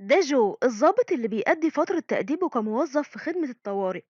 ده جو الضابط اللي بيأدي فترة تأديبه كموظف في خدمة الطوارئ،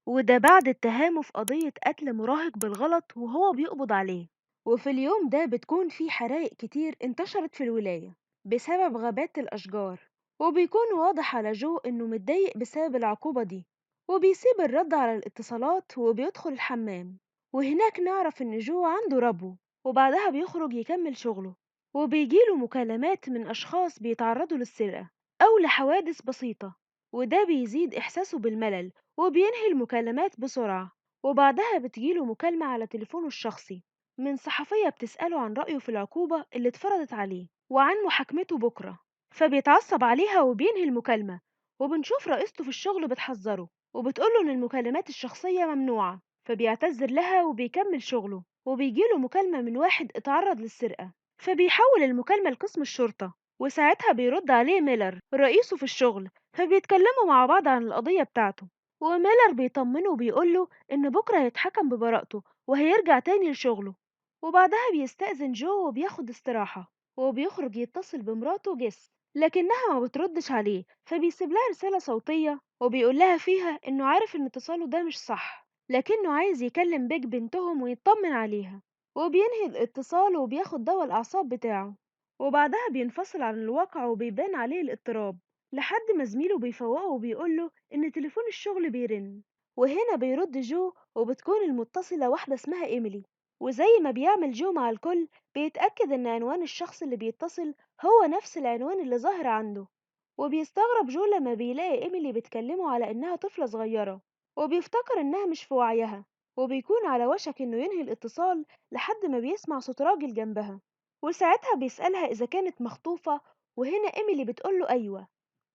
وده بعد اتهامه في قضية قتل مراهق بالغلط وهو بيقبض عليه. وفي اليوم ده بتكون في حرائق كتير انتشرت في الولاية بسبب غابات الأشجار، وبيكون واضح على جو إنه متضايق بسبب العقوبة دي، وبيسيب الرد على الاتصالات وبيدخل الحمام. وهناك نعرف إن جو عنده ربو، وبعدها بيخرج يكمل شغله، وبيجيله مكالمات من أشخاص بيتعرضوا للسرقة أو لحوادث بسيطة، وده بيزيد إحساسه بالملل وبينهي المكالمات بسرعة. وبعدها بتجيله مكالمة على تليفونه الشخصي من صحفية بتسأله عن رأيه في العقوبة اللي اتفرضت عليه وعن محاكمته بكرة، فبيتعصب عليها وبينهي المكالمة. وبنشوف رئيسته في الشغل بتحذره وبتقوله إن المكالمات الشخصية ممنوعة، فبيعتذر لها وبيكمل شغله. وبيجيله مكالمة من واحد اتعرض للسرقة، فبيحول المكالمة لقسم الشرطة، وساعتها بيرد عليه ميلر رئيسه في الشغل، فبيتكلموا مع بعض عن القضية بتاعته. وميلر بيطمنه وبيقوله إن بكرة هيتحكم ببراءته وهيرجع تاني لشغله. وبعدها بيستأذن جو وبياخد استراحة، وبيخرج يتصل بمراته جيس لكنها ما بتردش عليه، فبيسيب لها رسالة صوتية وبيقول لها فيها إنه عارف إن اتصاله ده مش صح، لكنه عايز يكلم بيج بنتهم ويطمن عليها. وبينهي الاتصال وبياخد دواء الأعصاب بتاعه، وبعدها بينفصل عن الواقع وبيبان عليه الاضطراب لحد ما زميله بيفوقه وبيقوله إن تليفون الشغل بيرن. وهنا بيرد جو وبتكون المتصلة واحدة اسمها إيميلي، وزي ما بيعمل جو مع الكل بيتأكد إن عنوان الشخص اللي بيتصل هو نفس العنوان اللي ظاهر عنده. وبيستغرب جو لما بيلاقي إيميلي بتكلمه على إنها طفلة صغيرة، وبيفتكر إنها مش في وعيها، وبيكون على وشك إنه ينهي الاتصال لحد ما بيسمع صوت راجل جنبها، وساعتها بيسألها إذا كانت مخطوفة، وهنا إيميلي بتقوله أيوة،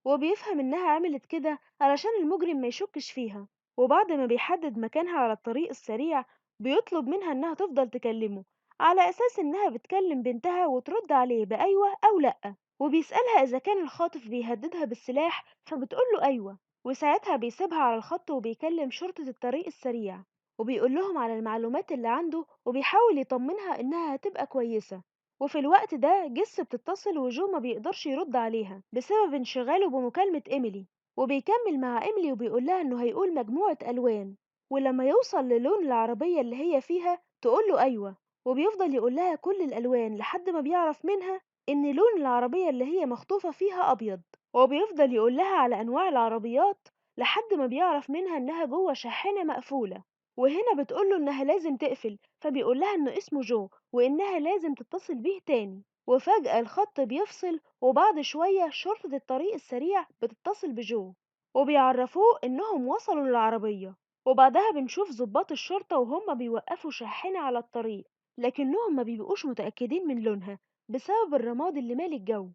وبيفهم إنها عملت كده علشان المجرم ما يشكش فيها. وبعد ما بيحدد مكانها على الطريق السريع بيطلب منها إنها تفضل تكلمه على أساس إنها بتكلم بنتها وترد عليه بأيوة أو لأ، وبيسألها إذا كان الخاطف بيهددها بالسلاح فبتقوله أيوة. وساعتها بيسيبها على الخط وبيكلم شرطة الطريق السريع وبيقول لهم على المعلومات اللي عنده وبيحاول يطمنها إنها هتبقى كويسة. وفي الوقت ده جيس بتتصل وجو ما بيقدرش يرد عليها بسبب انشغاله بمكالمة إيميلي، وبيكمل مع إيميلي وبيقول لها إنه هيقول مجموعة ألوان، ولما يوصل للون العربية اللي هي فيها تقوله أيوة، وبيفضل يقول لها كل الألوان لحد ما بيعرف منها إن لون العربية اللي هي مخطوفة فيها أبيض، وبيفضل يقول لها على أنواع العربيات لحد ما بيعرف منها إنها جوه شاحنة مقفولة. وهنا بتقوله إنها لازم تقفل، فبيقول لها إنه اسمه جو وإنها لازم تتصل بيه تاني. وفجأة الخط بيفصل وبعد شوية شرطة الطريق السريع بتتصل بجو وبيعرفوه إنهم وصلوا للعربية. وبعدها بنشوف ضباط الشرطة وهم بيوقفوا شاحنة على الطريق، لكنهم ما بيبقوش متأكدين من لونها بسبب الرماد اللي مالي الجو.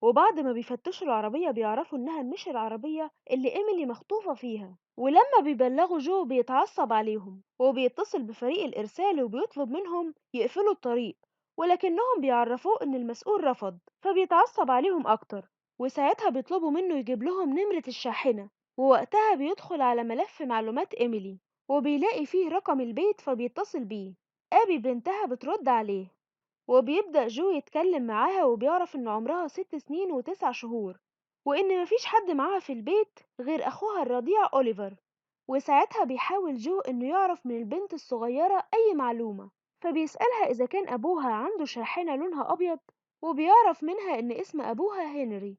وبعد ما بيفتشوا العربية بيعرفوا إنها مش العربية اللي إيميلي مخطوفة فيها. ولما بيبلغوا جو بيتعصب عليهم وبيتصل بفريق الإرسال وبيطلب منهم يقفلوا الطريق، ولكنهم بيعرفوه إن المسؤول رفض، فبيتعصب عليهم أكتر. وساعتها بيطلبوا منه يجيب لهم نمرة الشاحنة، ووقتها بيدخل على ملف معلومات إيميلي وبيلاقي فيه رقم البيت فبيتصل بيه. أبي بنتها بترد عليه وبيبدأ جو يتكلم معاها وبيعرف إن عمرها 6 سنين و9 شهور، وإن مفيش حد معاها في البيت غير أخوها الرضيع أوليفر. وساعتها بيحاول جو إنه يعرف من البنت الصغيرة أي معلومة، فبيسألها إذا كان أبوها عنده شاحنة لونها أبيض، وبيعرف منها إن اسم أبوها هنري.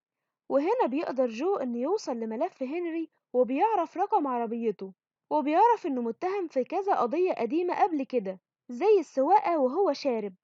وهنا بيقدر جو إنه يوصل لملف هنري وبيعرف رقم عربيته، وبيعرف إنه متهم في كذا قضية قديمة قبل كده زي السواقة وهو شارب.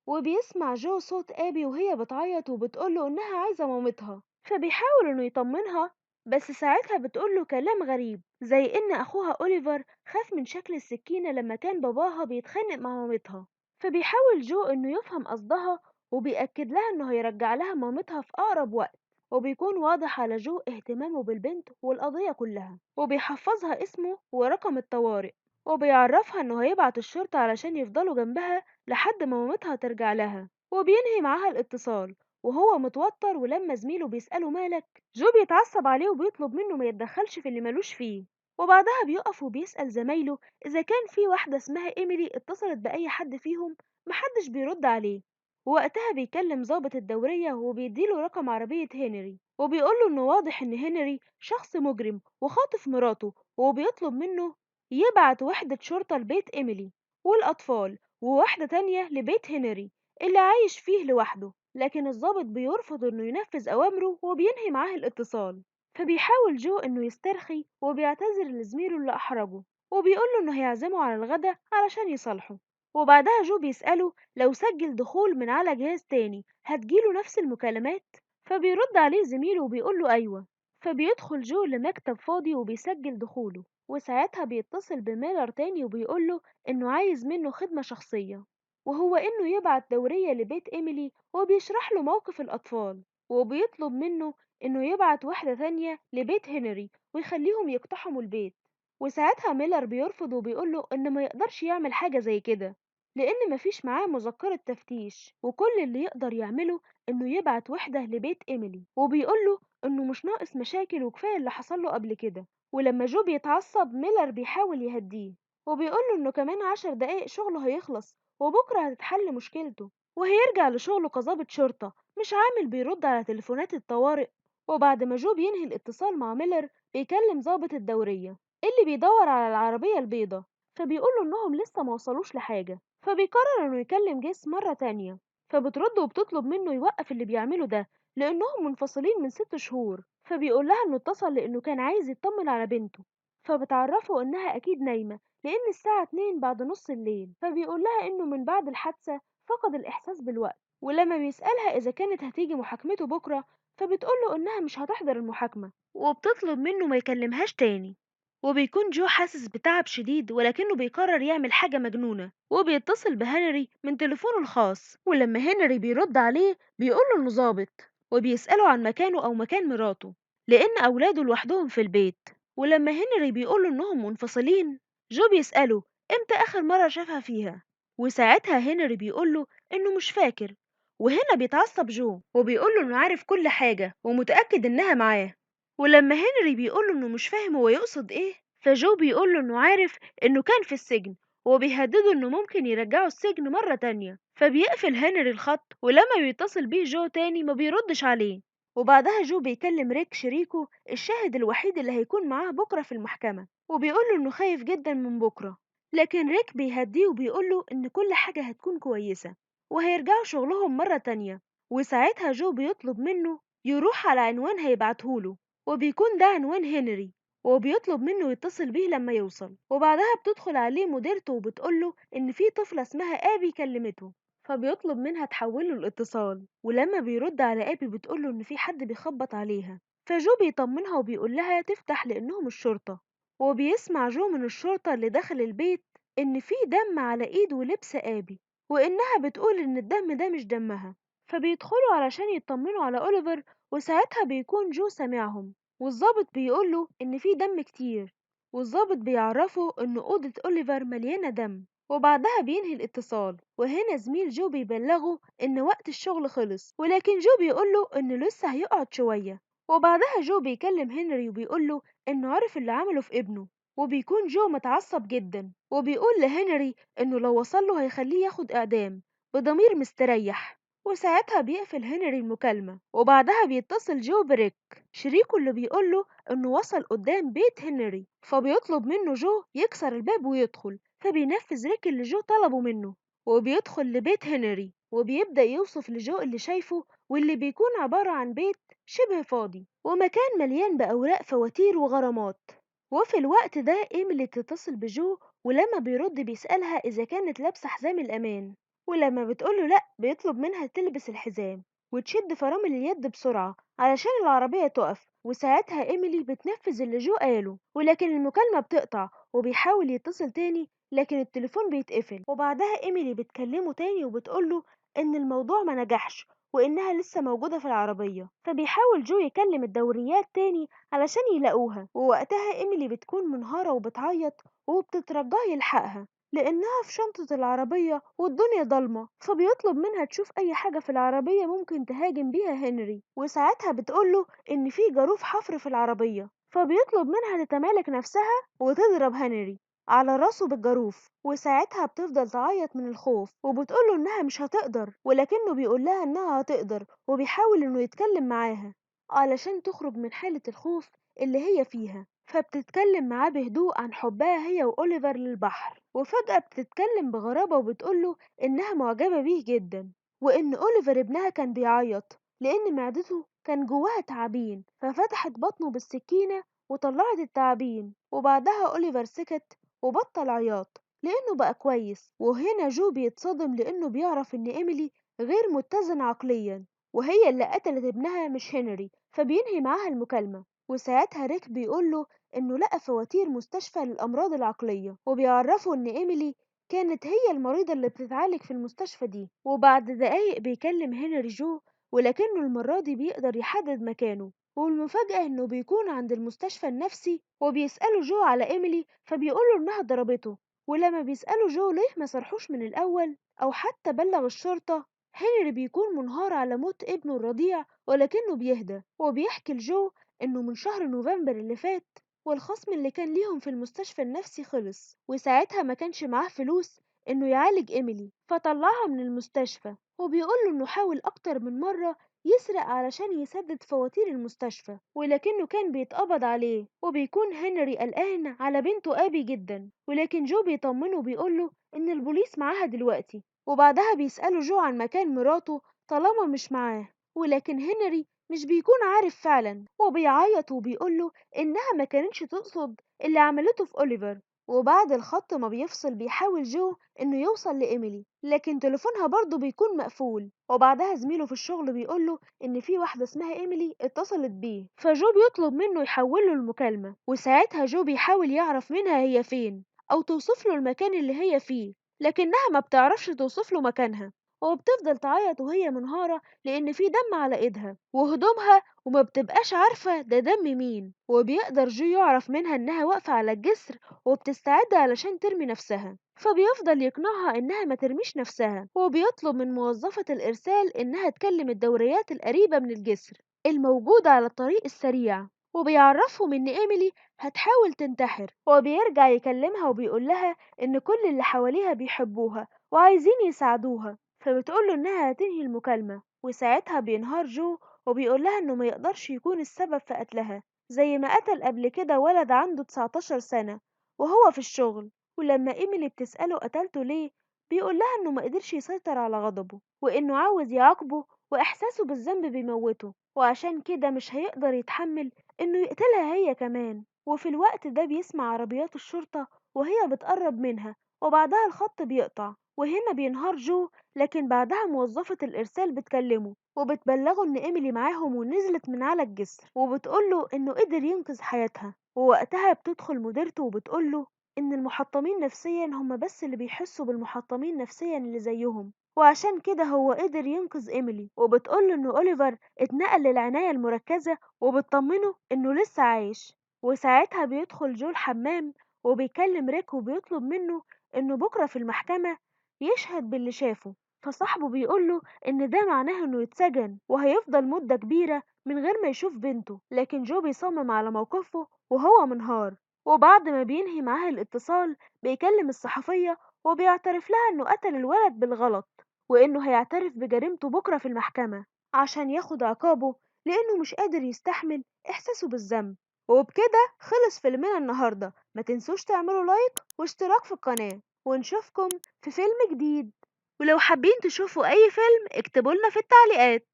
وبيسمع جو صوت آبي وهي بتعيط وبتقوله إنها عايزة مامتها، فبيحاول إنه يطمنها، بس ساعتها بتقوله كلام غريب زي إن أخوها أوليفر خاف من شكل السكينة لما كان باباها بيتخانق مع مامتها. فبيحاول جو إنه يفهم قصدها وبيأكد لها إنه هيرجع لها مامتها في أقرب وقت. وبيكون واضح على جو اهتمامه بالبنت والقضية كلها، وبيحفظها اسمه ورقم الطوارئ، وبيعرفها إنه هيبعت الشرطة علشان يفضلوا جنبها لحد ما مامتها ترجع لها. وبينهي معاها الاتصال وهو متوتر، ولما زميله بيسأله مالك جو بيتعصب عليه وبيطلب منه ما يتدخلش في اللي ملوش فيه. وبعدها بيقف وبيسأل زمايله إذا كان في واحدة اسمها إيميلي اتصلت بأي حد فيهم، محدش بيرد عليه. ووقتها بيكلم ضابط الدورية وبيديله رقم عربية هنري وبيقوله إنه واضح إن هنري شخص مجرم وخاطف مراته، وبيطلب منه يبعت وحدة شرطة لبيت إيميلي والأطفال، وواحدة تانية لبيت هنري اللي عايش فيه لوحده. لكن الضابط بيرفض إنه ينفذ أوامره وبينهي معاه الاتصال. فبيحاول جو إنه يسترخي وبيعتذر لزميله اللي أحرجه، وبيقوله إنه هيعزمه على الغدا علشان يصالحه. وبعدها جو بيسأله لو سجل دخول من على جهاز تاني هتجيله نفس المكالمات. فبيرد عليه زميله وبيقوله أيوة. فبيدخل جو لمكتب فاضي وبيسجل دخوله، وساعتها بيتصل بميلر تاني وبيقوله إنه عايز منه خدمة شخصية، وهو إنه يبعت دورية لبيت إيميلي، وبيشرح له موقف الأطفال، وبيطلب منه إنه يبعت واحدة تانية لبيت هنري ويخليهم يقتحموا البيت. وساعتها ميلر بيرفض وبيقوله إنه ما يقدرش يعمل حاجة زي كده، لأن مفيش معاه مذكرة تفتيش، وكل اللي يقدر يعمله إنه يبعت وحدة لبيت إيميلي، وبيقوله إنه مش ناقص مشاكل وكفاية اللي حصل له قبل كده. ولما جو بيتعصب ميلر بيحاول يهديه، وبيقوله إنه كمان 10 دقايق شغله هيخلص وبكرة هتتحل مشكلته، وهيرجع لشغله كظابط شرطة مش عامل بيرد على تليفونات الطوارئ. وبعد ما جو بينهي الاتصال مع ميلر بيكلم ضابط الدورية اللي بيدور على العربية البيضة، فبيقوله إنهم لسه موصلوش لحاجة. فبيقرر إنه يكلم جيس مرة تانية، فبترد وبتطلب منه يوقف اللي بيعمله ده لأنهم منفصلين من 6 شهور. فبيقول لها إنه اتصل لأنه كان عايز يطمن على بنته، فبتعرفه إنها أكيد نايمة لأن الساعة 2 بعد نص الليل. فبيقول لها إنه من بعد الحادثة فقد الإحساس بالوقت. ولما بيسألها إذا كانت هتيجي محاكمته بكرة فبتقوله إنها مش هتحضر المحاكمة، وبتطلب منه ما يكلمهاش تاني. وبيكون جو حاسس بتعب شديد ولكنه بيقرر يعمل حاجة مجنونة، وبيتصل بهنري من تليفونه الخاص. ولما هنري بيرد عليه بيقوله إنه ظابط، وبيسأله عن مكانه أو مكان مراته لأن أولاده لوحدهم في البيت. ولما هنري بيقوله إنهم منفصلين جو بيسأله إمتى آخر مرة شافها فيها، وساعتها هنري بيقوله إنه مش فاكر. وهنا بيتعصب جو وبيقوله إنه عارف كل حاجة ومتأكد إنها معاه. ولما هنري بيقوله إنه مش فاهم هو يقصد إيه، فجو بيقوله إنه عارف إنه كان في السجن، وبيهدده إنه ممكن يرجعه السجن مرة تانية. فبيقفل هنري الخط، ولما بيتصل بيه جو تاني ما بيردش عليه. وبعدها جو بيكلم ريك شريكه الشاهد الوحيد اللي هيكون معاه بكرة في المحكمة، وبيقوله إنه خايف جدا من بكرة. لكن ريك بيهديه وبيقوله إن كل حاجة هتكون كويسة وهيرجعوا شغلهم مرة تانية. وساعتها جو بيطلب منه يروح على عنوان هيبعتهوله، وبيكون ده عنوان هنري، وبيطلب منه يتصل بيه لما يوصل. وبعدها بتدخل عليه مديرته وبتقوله إن في طفلة اسمها آبي كلمته، فبيطلب منها تحوله الاتصال. ولما بيرد على آبي بتقوله إن في حد بيخبط عليها، فجو بيطمنها وبيقول لها تفتح لأنهم الشرطة. وبيسمع جو من الشرطة اللي داخل البيت إن في دم على إيد ولبس آبي، وإنها بتقول إن الدم ده مش دمها. فبيدخلوا علشان يطمنوا على أوليفر، وساعتها بيكون جو سامعهم، والضابط بيقوله إن في دم كتير، والضابط بيعرفه إن أوضة أوليفر مليانة دم. وبعدها بينهي الاتصال، وهنا زميل جو بيبلغه إن وقت الشغل خلص، ولكن جو بيقوله إنه لسه هيقعد شوية. وبعدها جو بيكلم هنري وبيقوله إنه عرف اللي عمله في ابنه، وبيكون جو متعصب جدا وبيقول لهنري إنه لو وصله هيخليه ياخد إعدام بضمير مستريح. وساعتها بيقفل هنري المكالمة، وبعدها بيتصل جو بريك شريكه اللي بيقوله إنه وصل قدام بيت هنري، فبيطلب منه جو يكسر الباب ويدخل. فبينفذ ريك اللي جو طلبه منه، وبيدخل لبيت هنري وبيبدأ يوصف لجو اللي شايفه، واللي بيكون عبارة عن بيت شبه فاضي ومكان مليان بأوراق فواتير وغرامات. وفي الوقت ده إيميلي تتصل بجو، ولما بيرد بيسألها إذا كانت لابسة حزام الأمان، ولما بتقوله لأ بيطلب منها تلبس الحزام وتشد فرامل اليد بسرعة علشان العربية تقف. وساعتها إيميلي بتنفذ اللي جو قاله، ولكن المكالمة بتقطع وبيحاول يتصل تاني لكن التليفون بيتقفل. وبعدها إيميلي بتكلمه تاني وبتقوله إن الموضوع ما نجحش وإنها لسه موجودة في العربية. فبيحاول جو يكلم الدوريات تاني علشان يلاقوها، ووقتها إيميلي بتكون منهارة وبتعيط وبتترجاه يلحقها لأنها في شنطة العربية والدنيا ضلمة. فبيطلب منها تشوف أي حاجة في العربية ممكن تهاجم بيها هنري، وساعتها بتقوله إن في جاروف حفر في العربية. فبيطلب منها تتمالك نفسها وتضرب هنري على راسه بالجاروف. وساعتها بتفضل تعيط من الخوف وبتقوله إنها مش هتقدر، ولكنه بيقول لها إنها هتقدر وبيحاول إنه يتكلم معاها. علشان تخرج من حالة الخوف اللي هي فيها، فبتتكلم معاه بهدوء عن حبها هي وأوليفر للبحر، وفجأة بتتكلم بغرابة وبتقوله إنها معجبة بيه جدا، وإن أوليفر ابنها كان بيعيط لأن معدته كان جواها تعابين، ففتحت بطنه بالسكينة وطلعت التعابين، وبعدها أوليفر سكت وبطل عياط لأنه بقى كويس. وهنا جو بيتصدم لأنه بيعرف إن إيميلي غير متزنة عقليا، وهي اللي قتلت ابنها مش هنري، فبينهي معاها المكالمة. وساعتها ريك بيقوله إنه لقى فواتير مستشفى للأمراض العقلية، وبيعرفه إن إيميلي كانت هي المريضة اللي بتتعالج في المستشفى دي. وبعد دقايق بيكلم هنري جو، ولكنه المرة دي بيقدر يحدد مكانه، والمفاجأة إنه بيكون عند المستشفى النفسي، وبيسأله جو على إيميلي فبيقوله إنها ضربته. ولما بيسأله جو ليه ما صرحوش من الأول أو حتى بلغ الشرطة، هنري بيكون منهار على موت ابنه الرضيع، ولكنه بيهدى وبيحكي لجو إنه من شهر نوفمبر اللي فات والخصم اللي كان ليهم في المستشفى النفسي خلص، وساعتها ما كانش معاه فلوس إنه يعالج إيميلي فطلعها من المستشفى. وبيقوله إنه حاول أكتر من مرة يسرق علشان يسدد فواتير المستشفى، ولكنه كان بيتقبض عليه. وبيكون هنري قلقان على بنته آبي جدا، ولكن جو بيطمنه وبيقوله إن البوليس معاها دلوقتي. وبعدها بيسأله جو عن مكان مراته طالما مش معاه، ولكن هنري مش بيكون عارف فعلا، وبيعيط وبيقوله إنها ما كانتش تقصد اللي عملته في أوليفر. وبعد الخط ما بيفصل بيحاول جو إنه يوصل لإيميلي، لكن تليفونها برضه بيكون مقفول. وبعدها زميله في الشغل بيقوله إن في واحدة اسمها إيميلي اتصلت بيه، فجو بيطلب منه يحوله المكالمة. وساعتها جو بيحاول يعرف منها هي فين أو توصف له المكان اللي هي فيه، لكنها ما بتعرفش توصف له مكانها، وبتفضل تعيط وهي منهارة لأن في دم على إيدها وهدومها، وما بتبقاش عارفة ده دم مين. وبيقدر جو يعرف منها إنها واقفة على الجسر وبتستعد علشان ترمي نفسها، فبيفضل يقنعها إنها ما ترميش نفسها، وبيطلب من موظفة الإرسال إنها تكلم الدوريات القريبة من الجسر الموجودة على الطريق السريع، وبيعرفهم إن إيميلي هتحاول تنتحر. وبيرجع يكلمها وبيقول لها إن كل اللي حواليها بيحبوها وعايزين يساعدوها، فبتقوله إنها هتنهي المكالمة. وساعتها بينهار جو وبيقول لها إنه ما يقدرش يكون السبب في قتلها، زي ما قتل قبل كده ولد عنده 19 سنة وهو في الشغل. ولما إيميلي بتسأله قتلته ليه، بيقول لها إنه ما قدرش يسيطر على غضبه وإنه عاوز يعاقبه، وإحساسه بالذنب بيموته، وعشان كده مش هيقدر يتحمل إنه يقتلها هي كمان. وفي الوقت ده بيسمع عربيات الشرطة وهي بتقرب منها، وبعدها الخط بيقطع. وهنا بينهار جو، لكن بعدها موظفة الإرسال بتكلمه وبتبلغه إن إيميلي معاهم ونزلت من على الجسر، وبتقوله إنه قدر ينقذ حياتها. ووقتها بتدخل مديرته وبتقوله إن المحطمين نفسيا هم بس اللي بيحسوا بالمحطمين نفسيا اللي زيهم، وعشان كده هو قدر ينقذ إيميلي. وبتقوله إن أوليفر اتنقل للعناية المركزة، وبتطمنه إنه لسه عايش. وساعتها بيدخل جو الحمام وبيكلم ريك وبيطلب منه إنه بكرة في المحكمة يشهد باللي شافه، فصاحبه بيقوله إن ده معناه إنه يتسجن وهيفضل مدة كبيرة من غير ما يشوف بنته، لكن جو بيصمم على موقفه وهو منهار. وبعد ما بينهي معاه الاتصال بيكلم الصحفية وبيعترف لها إنه قتل الولد بالغلط، وإنه هيعترف بجريمته بكرة في المحكمة عشان ياخد عقابه لأنه مش قادر يستحمل إحساسه بالذنب. وبكده خلص فيلمنا النهاردة، ما تنسوش تعملوا لايك واشتراك في القناة، ونشوفكم في فيلم جديد. ولو حابين تشوفوا أي فيلم اكتبولنا في التعليقات.